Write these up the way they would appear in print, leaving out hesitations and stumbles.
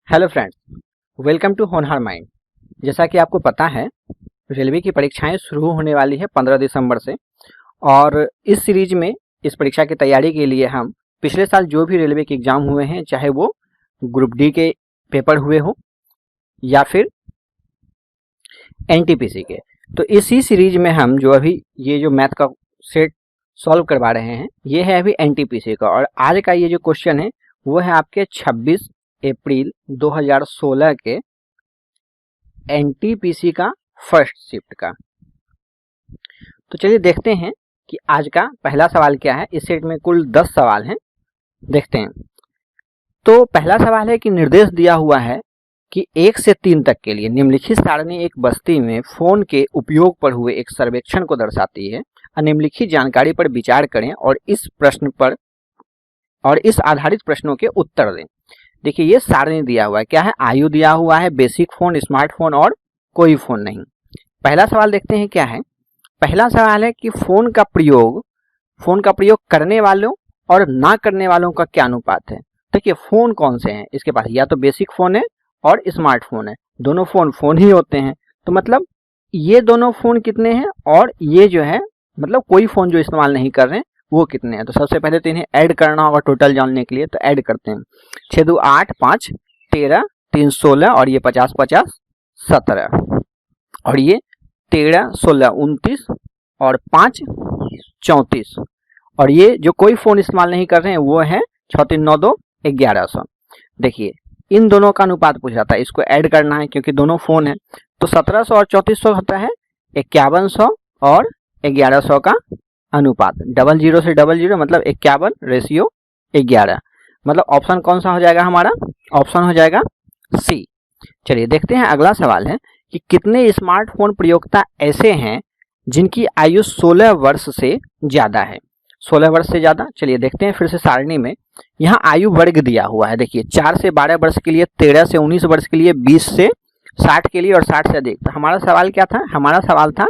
Hello friends, welcome to होनहार mind. जैसा कि आपको पता है, रेलवे की परीक्षाएं शुरू होने वाली है 15 दिसंबर से। और इस सीरीज में इस परीक्षा की तैयारी के लिए हम पिछले साल जो भी रेलवे के एग्जाम हुए हैं, चाहे वो ग्रुप डी के पेपर हुए हो या फिर एनटीपीसी के, तो इसी सीरीज में हम जो अभी ये जो मैथ का सेट सॉल्व करवा रहे हैं, ये है अभी एनटीपीसी का। और आज का ये जो क्वेश्चन है वो है आपके 26 अप्रैल 2016 के एनटीपीसी का फर्स्ट शिफ्ट का। तो चलिए देखते हैं कि आज का पहला सवाल क्या है। इस सेट में कुल 10 सवाल हैं, देखते हैं। तो पहला सवाल है कि निर्देश दिया हुआ है कि 1 से 3 तक के लिए निम्नलिखित सारणी एक बस्ती में फोन के उपयोग पर हुए एक सर्वेक्षण को दर्शाती है। निम्नलिखित जानकारी पर विचार करें और इस प्रश्न पर और इस आधारित प्रश्नों के उत्तर दें। देखिए, ये सारणी दिया हुआ है, क्या है, आयु दिया हुआ है, बेसिक फोन, स्मार्टफोन और कोई फोन नहीं। पहला सवाल देखते हैं क्या है। पहला सवाल है कि फोन का प्रयोग करने वालों और ना करने वालों का क्या अनुपात है। देखिए, फोन कौन से हैं इसके पास, या तो बेसिक फोन है और स्मार्टफोन है, दोनों फोन ही होते हैं। तो मतलब ये दोनों फोन कितने हैं और ये जो है मतलब कोई फोन जो इस्तेमाल नहीं कर रहे हैं वो कितने हैं। तो सबसे पहले तो इन्हें ऐड करना होगा टोटल जानने के लिए। तो ऐड करते हैं, 6 2 8 5 13 3 16 और ये 50 50 17 और ये 13 16 29 और 5 34 और ये जो कोई फोन इस्तेमाल नहीं कर रहे हैं वो है 6 3 9 2 1100। देखिए, इन दोनों का अनुपात पूछा था, इसको ऐड करना है क्योंकि दोनों फोन है। तो 1700 और 3400 होता है 5100 और 1100 का अनुपात। 00 से 00 मतलब 51:11, मतलब ऑप्शन कौन सा हो जाएगा हमारा, ऑप्शन हो जाएगा सी। चलिए देखते हैं, अगला सवाल है कि कितने स्मार्टफोन प्रयोक्ता ऐसे हैं जिनकी आयु 16 वर्ष से ज्यादा है। 16 वर्ष से ज्यादा, चलिए देखते हैं फिर से सारणी में। यहाँ आयु वर्ग दिया हुआ है, देखिए 4 से 12 वर्ष के लिए, 13 से 19 वर्ष के लिए, 20 से 60 के लिए और 60 से अधिक। तो हमारा सवाल क्या था, हमारा सवाल था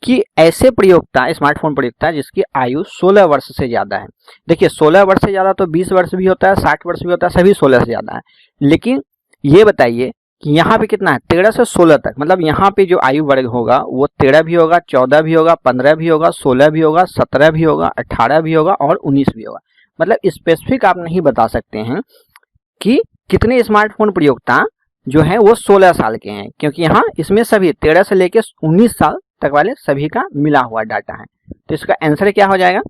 कि ऐसे प्रयोक्ता, स्मार्टफोन प्रयोक्ता जिसकी आयु 16 वर्ष से ज्यादा है। देखिए, 16 वर्ष से ज्यादा तो 20 वर्ष भी होता है, 60 वर्ष भी होता है, सभी 16 से ज्यादा है। लेकिन ये बताइए कि यहाँ पे कितना है, 13 से 16 तक, मतलब यहाँ पे जो आयु वर्ग होगा वो 13 भी होगा, 14 भी होगा, 15 भी होगा, 16 भी होगा, 17 भी होगा, 18 भी होगा और 19 भी होगा। मतलब स्पेसिफिक आप नहीं बता सकते हैं कि कितने स्मार्टफोन प्रयोक्ता जो है वो 16 साल के हैं, क्योंकि यहाँ इसमें सभी 13 से लेकर 19 साल तक वाले सभी का मिला हुआ डाटा है। तो इसका आंसर क्या हो जाएगा,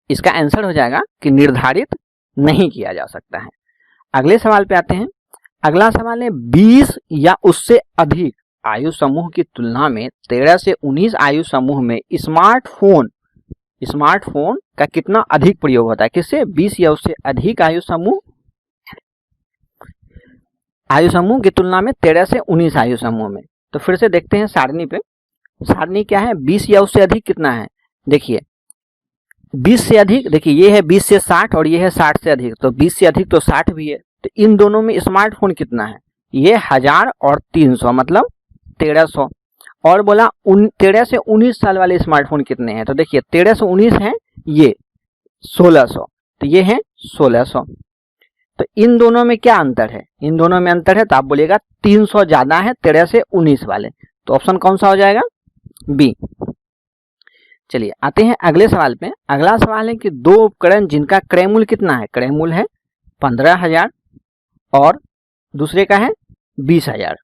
इसका आंसर हो जाएगा कि निर्धारित नहीं किया जा सकता है। अगले सवाल पे आते हैं। अगला सवाल है 20 या उससे अधिक आयु समूह की तुलना में 13 से 19 आयु समूह में स्मार्टफोन का कितना अधिक प्रयोग होता है। किससे, 20 या उससे अधिक आयु समूह की तुलना में 13 से 19 आयु समूह में। तो फिर से देखते हैं सारणी पे, सारणी क्या है, 20 या उससे अधिक कितना है। देखिए 20 से अधिक, देखिए ये है 20 से 60 और ये है 60 से अधिक, तो 20 से अधिक तो 60 भी है। तो इन दोनों में स्मार्टफोन कितना है, ये 1000 और 300 मतलब 1300। और बोला 13 से 19 साल वाले स्मार्टफोन कितने हैं। तो देखिए 13 से 19 है ये 1600, तो ये है 1600। तो इन दोनों में क्या अंतर है, इन दोनों में अंतर है तो आप बोलिएगा 300 ज्यादा है 13 से 19 वाले। तो ऑप्शन कौन सा हो जाएगा, बी। चलिए आते हैं अगले सवाल पे। अगला सवाल है कि दो उपकरण जिनका क्रय मूल्य कितना है, क्रय मूल्य है 15,000 और दूसरे का है 20,000,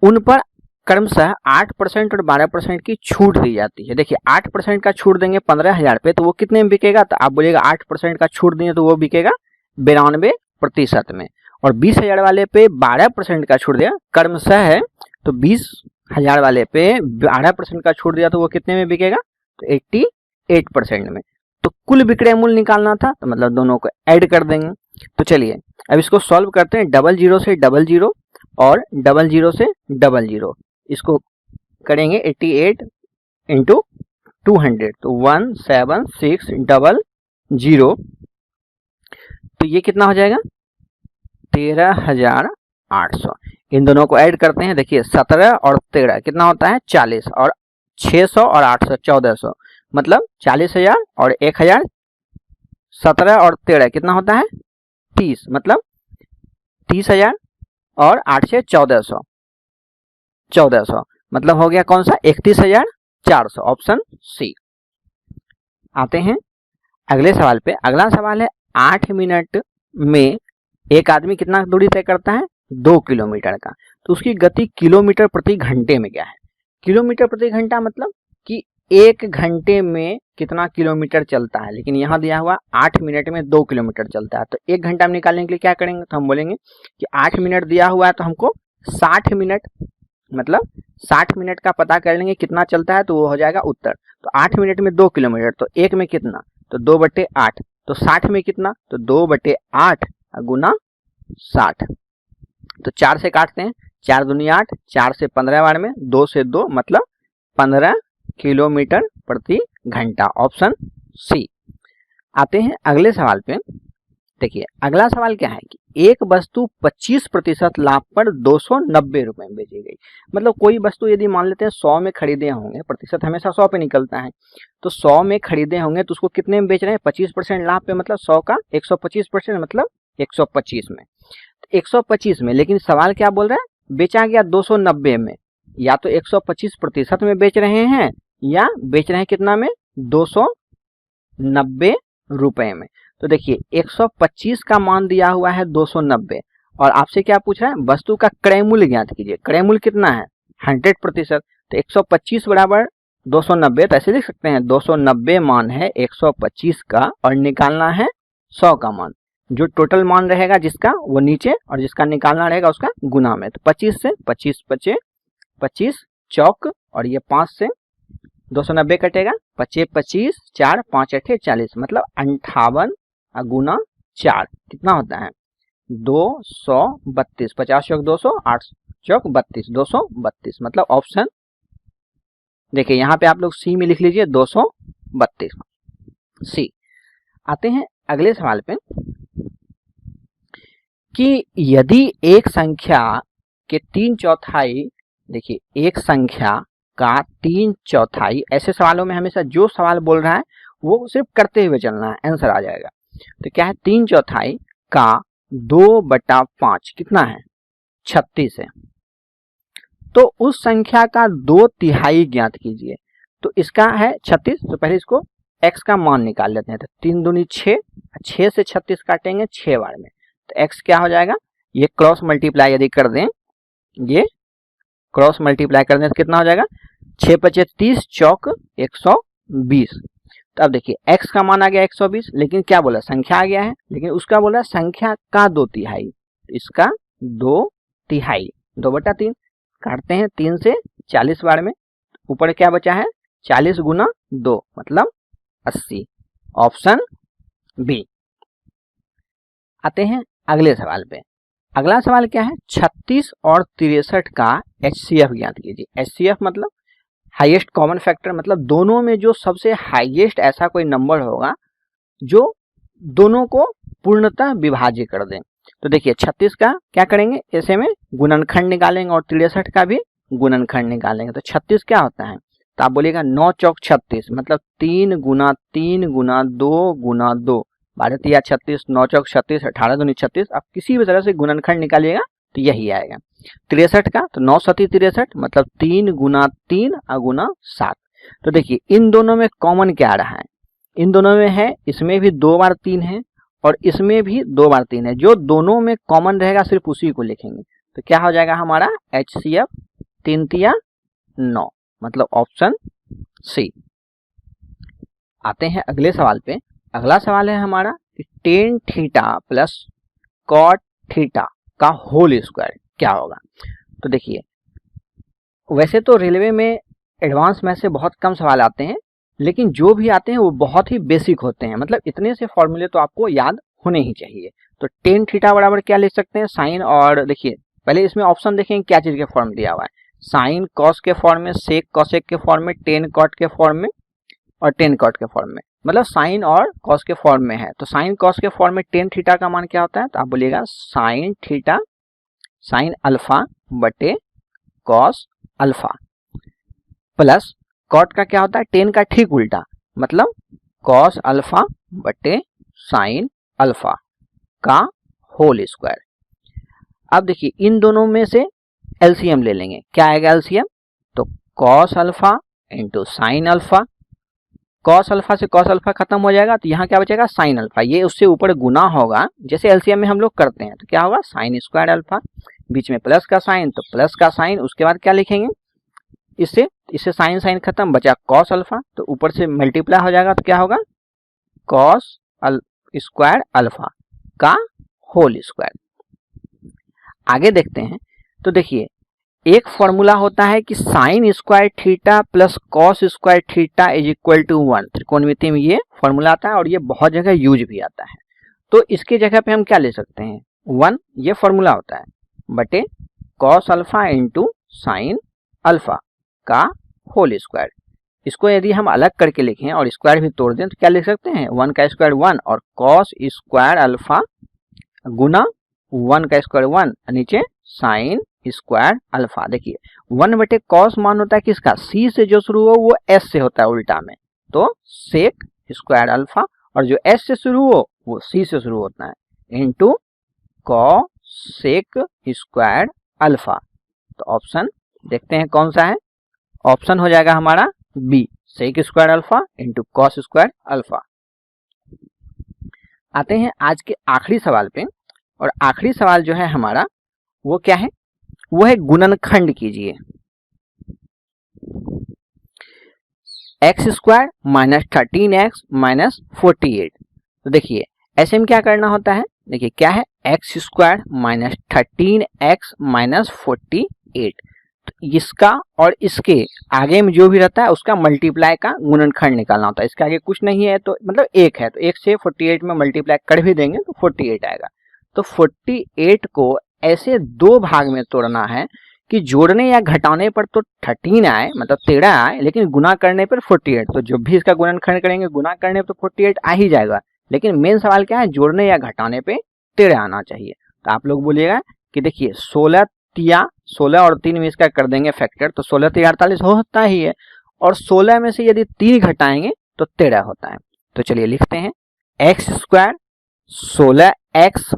उन पर क्रमशः 8% और 12% की छूट दी जाती है। देखिए 8% का छूट देंगे 15,000 पे तो वो कितने में बिकेगा, तो आप बोलिएगा 8% का छूट देंगे तो वो बिकेगा 92% में। और 20,000 वाले पे 12% का छूट दिया, क्रमशः है तो 20,000 वाले पे 12% का छूट दिया तो वो कितने में बिकेगा, तो 88% में। तो कुल विक्रय मूल्य निकालना था, तो मतलब दोनों को ऐड कर देंगे। तो चलिए अब इसको सॉल्व करते हैं। 00 से 00 और 00 से 00, इसको करेंगे 88 इंटू 200, तो 17600। तो ये कितना हो जाएगा, 13,800। इन दोनों को ऐड करते हैं, देखिए 17 और 13 कितना होता है 40 और 600 और 800 1400, मतलब 40,000 और 1,000, 17 और 13 कितना होता है 30, मतलब 30,000 और 8 से 1400, 1400 मतलब हो गया कौन सा 31,400, ऑप्शन सी। आते हैं अगले सवाल पे। अगला सवाल है 8 मिनट में एक आदमी कितना दूरी तय करता है, 2 किलोमीटर का। तो उसकी गति किलोमीटर प्रति घंटे में क्या है। किलोमीटर प्रति घंटा मतलब कि 1 घंटे में कितना किलोमीटर चलता है, लेकिन यहाँ दिया हुआ 8 मिनट में 2 किलोमीटर चलता है। तो 1 घंटा में निकालने के लिए क्या करेंगे, तो हम बोलेंगे कि 8 मिनट दिया हुआ है तो हमको 60 मिनट, मतलब 60 मिनट का पता कर लेंगे कितना चलता है, तो वो हो जाएगा उत्तर। तो 8 मिनट में 2 किलोमीटर, तो 1 में कितना, तो 2/8। तो 60 में कितना, तो 2/8 गुना 60। तो 4 से काटते हैं, 4 दूनी 8, 4 से 15 बार में, 2 से 2 मतलब 15 किलोमीटर प्रति घंटा, ऑप्शन सी। आते हैं अगले सवाल पे। देखिए अगला सवाल क्या है कि एक वस्तु 25% लाभ पर 290 रुपए में बेची गई। मतलब कोई वस्तु यदि मान लेते हैं 100 में खरीदे होंगे, प्रतिशत हमेशा 100 पे निकलता है, तो 100 में खरीदे होंगे तो उसको कितने में बेच रहे हैं, 25% लाभ पे, मतलब 100 का 125% मतलब 125 में, 125 में। लेकिन सवाल क्या बोल रहा है, बेचा गया 290 में। या तो 125% में बेच रहे हैं या बेच रहे हैं कितना में, 290 रुपए में। तो देखिए 125 का मान दिया हुआ है 290 और आपसे क्या पूछ रहा है, वस्तु का क्रय मूल्य ज्ञात कीजिए। क्रय मूल्य कितना है, 100%। तो 125 बराबर 290, तो ऐसे लिख सकते हैं 290 मान है 125 का और निकालना है 100 का मान। जो टोटल मान रहेगा जिसका वो नीचे और जिसका निकालना रहेगा उसका गुना में। तो 25 से 25 बचे, 25 चौक और ये 5 से 290 कटेगा, 25 25 4 5 8 40 मतलब 58 गुना 4 कितना होता है 232। 50 चौक 200, 8 चौक 32, 232 मतलब ऑप्शन। देखिए यहाँ पे आप लोग सी में लिख लीजिए 232 सी। आते हैं अगले सवाल पे कि यदि एक संख्या के 3/4, देखिए एक संख्या का 3/4, ऐसे सवालों में हमेशा जो सवाल बोल रहा है वो सिर्फ करते हुए चलना है, आंसर आ जाएगा। तो क्या है 3/4 का 2/5 कितना है 36 है। तो उस संख्या का 2/3 ज्ञात कीजिए। तो इसका है 36, तो पहले इसको x का मान निकाल लेते हैं। तो 3 दूनी 6, 6 से 36 काटेंगे 6 बार में, तो x क्या हो जाएगा, ये क्रॉस मल्टीप्लाई यदि कर दें, ये क्रॉस मल्टीप्लाई कर दें तो कितना हो जाएगा 6 पचे 30 चौक 120। तो अब देखिए x का मान आ गया 120, लेकिन क्या बोला संख्या आ गया है, लेकिन उसका बोला संख्या का 2/3, इसका 2/3, 2/3 काटते हैं 3 से 40 बार में, ऊपर क्या बचा है 40 गुना 2 मतलब 80, ऑप्शन बी। आते हैं अगले सवाल पे। अगला सवाल क्या है 36 और 63 का HCF ज्ञात कीजिए। HCF मतलब हाईएस्ट कॉमन फैक्टर, मतलब दोनों में जो सबसे हाईएस्ट ऐसा कोई नंबर होगा जो दोनों को पूर्णतः विभाज्य कर दें। तो देखिए 36 का क्या करेंगे, ऐसे में गुणनखंड निकालेंगे और 63 का भी गुणनखंड निकालेंगे। तो 36 क्या होता है, तो आप बोलिएगा 9 चौक 36 मतलब 3 गुना 3 गुना 2 गुना 2, 12 तिया 36, 9 चौक 36, 18 दूनी 36। आप किसी भी तरह से गुणनखंड निकालिएगा तो यही आएगा। 63 का तो 9 सती 63 मतलब 3 गुना 3 गुना 7। तो देखिए इन दोनों में कॉमन क्या आ रहा है, इन दोनों में है, इसमें भी 2 बार 3 है और इसमें भी 2 बार 3 है। जो दोनों में कॉमन रहेगा सिर्फ उसी को लिखेंगे। तो क्या हो जाएगा हमारा HCF 3 तिया 9 मतलब ऑप्शन सी। आते हैं अगले सवाल पे। अगला सवाल है हमारा कि tan theta plus cot theta का होल स्क्वायर क्या होगा। तो देखिए वैसे तो रेलवे में एडवांस में से बहुत कम सवाल आते हैं, लेकिन जो भी आते हैं वो बहुत ही बेसिक होते हैं, मतलब इतने से फॉर्मूले तो आपको याद होने ही चाहिए। तो tan थीटा बराबर क्या लिख सकते हैं, साइन, और देखिए पहले इसमें ऑप्शन देखेंगे क्या चीज के फॉर्म दिया हुआ है, साइन कॉस के फॉर्म में, सेक कॉसेक के फॉर्म में, टेन कॉट के फॉर्म में और टेन कॉट के फॉर्म में, मतलब साइन और कॉस के फॉर्म में है। तो साइन कॉस के फॉर्म में टेन थीटा का मान क्या होता है, तो आप बोलिएगा साइन थीटा साइन अल्फा बटे कॉस अल्फा, प्लस कॉट का क्या होता है टेन का ठीक उल्टा, मतलब कॉस अल्फा बटे साइन अल्फा का होल स्क्वायर। अब देखिए इन दोनों में से एलसीएम ले लेंगे, क्या आएगा एलसीएम, तो cos alpha into sine alpha, cos alpha से कॉस अल्फा खत्म हो जाएगा तो यहाँ क्या बचेगा साइन अल्फा, ये उससे ऊपर गुना होगा जैसे एलसीएम में हम लोग करते हैं, तो क्या होगा साइन स्क्वायर अल्फा, बीच में प्लस का साइन तो प्लस का साइन, उसके बाद क्या लिखेंगे इससे साइन साइन खत्म, बचा कॉस अल्फा, तो ऊपर से मल्टीप्लाई हो जाएगा तो क्या होगा कॉस स्क्वायर अल्फा का होल स्क्वायर। आगे देखते हैं, तो देखिए एक फॉर्मूला होता है कि sine square theta plus cos square theta is equal to 1, त्रिकोणमिति में ये फॉर्मूला आता है और ये बहुत जगह यूज भी आता है। तो इसके जगह पे हम क्या ले सकते हैं 1, ये फॉर्मूला होता है, बटे cos alpha into sine alpha का होल स्क्वायर। इसको यदि हम अलग करके लिखें और स्क्वायर भी तोड़ दें तो क्या लिख सकते हैं 1 का स्क्वायर 1 और कॉस स्क्वायर अल्फा गुना 1 का स्क्वायर 1, नीचे साइन स्क्वायर अल्फा। देखिए 1 बटे कॉस मान होता है किसका, सी से जो शुरू हो वो एस से होता है उल्टा में, तो सेक स्क्वायर अल्फा, और जो एस से शुरू हो वो सी से शुरू होता है, इंटू कॉसेक स्क्वायर अल्फा। तो ऑप्शन देखते हैं कौन सा है, ऑप्शन हो जाएगा हमारा B, sec square alpha into cos square alpha. आते हैं आज के आखिरी सवाल पे, और आखिरी सवाल जो है हमारा वो क्या है, वो है गुणनखंड कीजिए x square minus 13x minus 48। तो देखिए ऐसे में क्या करना होता है, देखिए क्या है x square minus 13x minus 48, तो इसका और इसके आगे में जो भी रहता है उसका मल्टीप्लाई का गुणनखंड निकालना होता है। इसके आगे कुछ नहीं है तो मतलब एक है, तो एक से 48 में मल्टीप्लाई कर भी देंगे तो 48 आएगा। तो 48 को ऐसे दो भाग में तोड़ना है कि जोड़ने या घटाने पर तो 13 आए, मतलब 13 आए, लेकिन गुना करने पर 48। तो जब भी इसका गुणनखंड करेंगे गुना करने पर तो 48 आ ही जाएगा, लेकिन मेन सवाल क्या है जोड़ने या घटाने पे 13 आना चाहिए। तो आप लोग बोलिएगा कि देखिए 16 और 3 में इसका कर देंगे फैक्टर, तो 16 3 48 होता ही है, और 16 में से यदि 3 घटाएंगे तो 13 होता है। तो चलिए लिखते हैं एक्स स्क्वायर 16x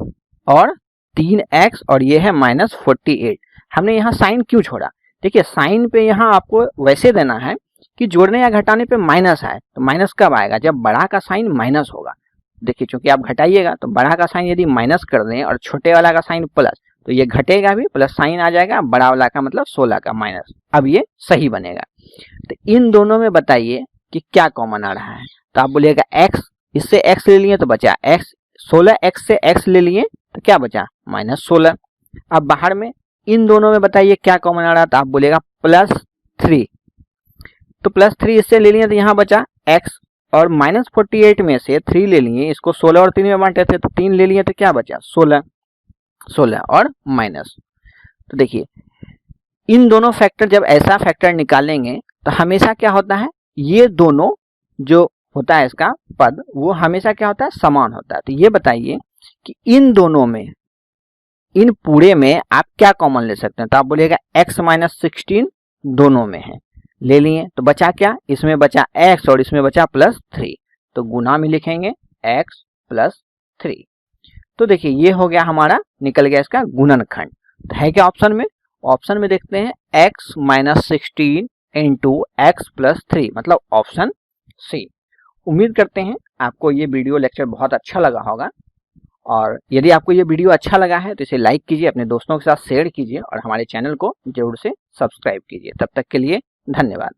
और 3x और ये है माइनस 48। हमने यहाँ साइन क्यों छोड़ा, देखिए साइन पे यहाँ आपको वैसे देना है कि जोड़ने या घटाने पे माइनस आए, तो माइनस कब आएगा जब बड़ा का साइन माइनस होगा। देखिए चूंकि आप घटाइएगा तो बड़ा का साइन यदि माइनस कर दें और छोटे वाला का साइन प्लस, तो ये घटेगा भी, प्लस साइन आ जाएगा, बड़ा वाला का मतलब 16 का माइनस, अब ये सही बनेगा। तो इन दोनों में बताइए कि क्या कॉमन आ रहा है, तो आप बोलिएगा x, इससे x ले लिए तो बचा x, 16x से x ले लिए तो क्या बचा माइनस 16। अब बाहर में इन दोनों में बताइए क्या कॉमन आ रहा है, तो आप बोलिएगा प्लस 3, तो प्लस 3 इससे ले लिए तो यहाँ बचा x, और माइनस 48 में से 3 ले लिए, इसको 16 और 3 में बांटे थे तो 3 ले लिए तो क्या बचा 16 और माइनस। तो देखिए इन दोनों फैक्टर जब ऐसा फैक्टर निकालेंगे तो हमेशा क्या होता है, ये दोनों जो होता है इसका पद वो हमेशा क्या होता है समान होता है। तो ये बताइए कि इन दोनों में, इन पूरे में आप क्या कॉमन ले सकते हैं, तो आप बोलिएगा x माइनस 16 दोनों में है, ले लिए तो बचा क्या, इसमें बचा x और इसमें बचा प्लस 3, तो गुना में लिखेंगे x प्लस 3। तो देखिए ये हो गया हमारा, निकल गया इसका गुणनखंड। तो है क्या ऑप्शन में, ऑप्शन में देखते हैं x minus 16 into x plus 3, मतलब ऑप्शन सी। उम्मीद करते हैं आपको ये वीडियो लेक्चर बहुत अच्छा लगा होगा, और यदि आपको ये वीडियो अच्छा लगा है तो इसे लाइक कीजिए, अपने दोस्तों के साथ शेयर कीजिए और हमारे चैनल को जरूर से सब्सक्राइब कीजिए। तब तक के लिए धन्यवाद।